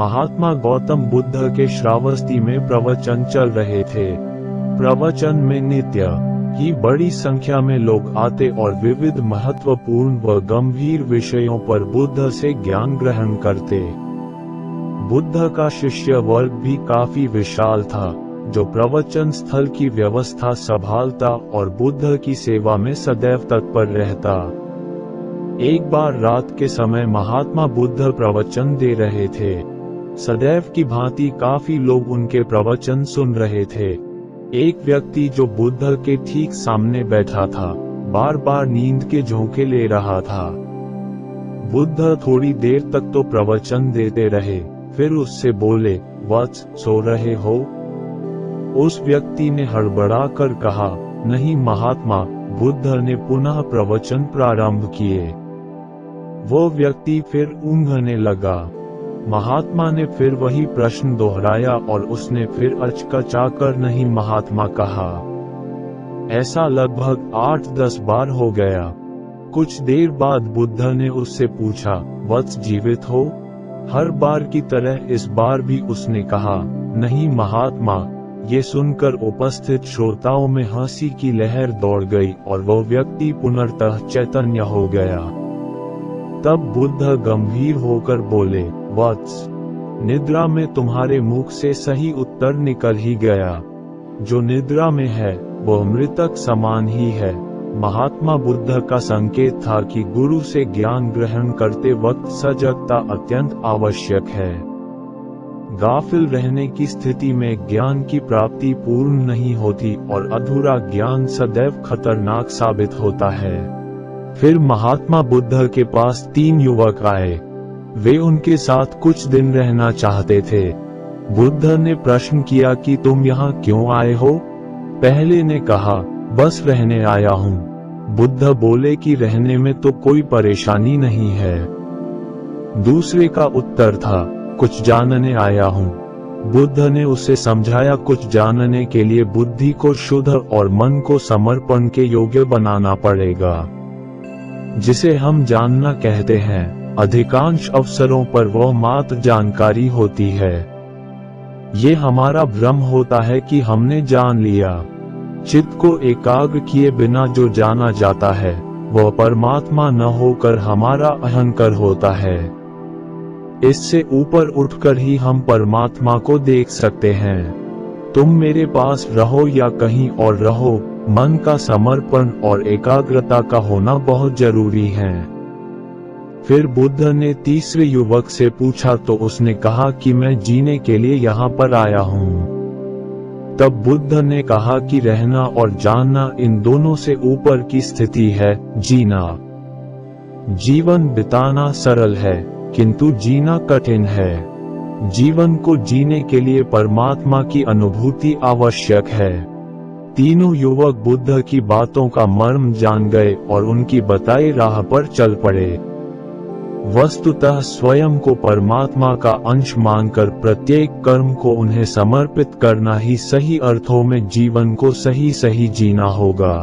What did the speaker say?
महात्मा गौतम बुद्ध के श्रावस्ती में प्रवचन चल रहे थे। प्रवचन में नित्य ही बड़ी संख्या में लोग आते और विविध महत्वपूर्ण व गंभीर विषयों पर बुद्ध से ज्ञान ग्रहण करते। बुद्ध का शिष्य वर्ग भी काफी विशाल था, जो प्रवचन स्थल की व्यवस्था संभालता और बुद्ध की सेवा में सदैव तत्पर रहता। एक बार रात के समय महात्मा बुद्ध प्रवचन दे रहे थे। सदैव की भांति काफी लोग उनके प्रवचन सुन रहे थे। एक व्यक्ति जो बुद्ध के ठीक सामने बैठा था, बार बार नींद के झोंके ले रहा था। बुद्ध थोड़ी देर तक तो प्रवचन देते रहे, फिर उससे बोले, वत्स, सो रहे हो? उस व्यक्ति ने हड़बड़ाकर कहा, नहीं महात्मा। बुद्ध ने पुनः प्रवचन प्रारंभ किए। वो व्यक्ति फिर ऊँघने लगा। महात्मा ने फिर वही प्रश्न दोहराया और उसने फिर अचकचाकर नहीं महात्मा कहा। ऐसा लगभग 8-10 बार हो गया। कुछ देर बाद बुद्ध ने उससे पूछा, वत्स, जीवित हो? हर बार की तरह इस बार भी उसने कहा, नहीं महात्मा। ये सुनकर उपस्थित श्रोताओं में हंसी की लहर दौड़ गई और वह व्यक्ति पुनर्तः चैतन्य हो गया। तब बुद्ध गंभीर होकर बोले, वत्स, निद्रा में तुम्हारे मुख से सही उत्तर निकल ही गया। जो निद्रा में है वह मृतक समान ही है। महात्मा बुद्ध का संकेत था कि गुरु से ज्ञान ग्रहण करते वक्त सजगता अत्यंत आवश्यक है। गाफिल रहने की स्थिति में ज्ञान की प्राप्ति पूर्ण नहीं होती और अधूरा ज्ञान सदैव खतरनाक साबित होता है। फिर महात्मा बुद्ध के पास 3 युवक आए। वे उनके साथ कुछ दिन रहना चाहते थे। बुद्ध ने प्रश्न किया कि तुम यहाँ क्यों आए हो? पहले ने कहा, बस रहने आया हूँ। बुद्ध बोले कि रहने में तो कोई परेशानी नहीं है। दूसरे का उत्तर था, कुछ जानने आया हूँ। बुद्ध ने उसे समझाया, कुछ जानने के लिए बुद्धि को शुद्ध और मन को समर्पण के योग्य बनाना पड़ेगा। जिसे हम जानना कहते हैं, अधिकांश अवसरों पर वह मात्र जानकारी होती है। ये हमारा भ्रम होता है कि हमने जान लिया। चित्त को एकाग्र किए बिना जो जाना जाता है, वह परमात्मा न होकर हमारा अहंकार होता है। इससे ऊपर उठकर ही हम परमात्मा को देख सकते हैं। तुम मेरे पास रहो या कहीं और रहो, मन का समर्पण और एकाग्रता का होना बहुत जरूरी है। फिर बुद्ध ने तीसरे युवक से पूछा तो उसने कहा कि मैं जीने के लिए यहाँ पर आया हूँ। तब बुद्ध ने कहा कि रहना और जानना इन दोनों से ऊपर की स्थिति है, जीना। जीवन बिताना सरल है, किंतु जीना कठिन है। जीवन को जीने के लिए परमात्मा की अनुभूति आवश्यक है। तीनों युवक बुद्ध की बातों का मर्म जान गए और उनकी बताई राह पर चल पड़े। वस्तुतः स्वयं को परमात्मा का अंश मानकर प्रत्येक कर्म को उन्हें समर्पित करना ही सही अर्थों में जीवन को सही जीना होगा।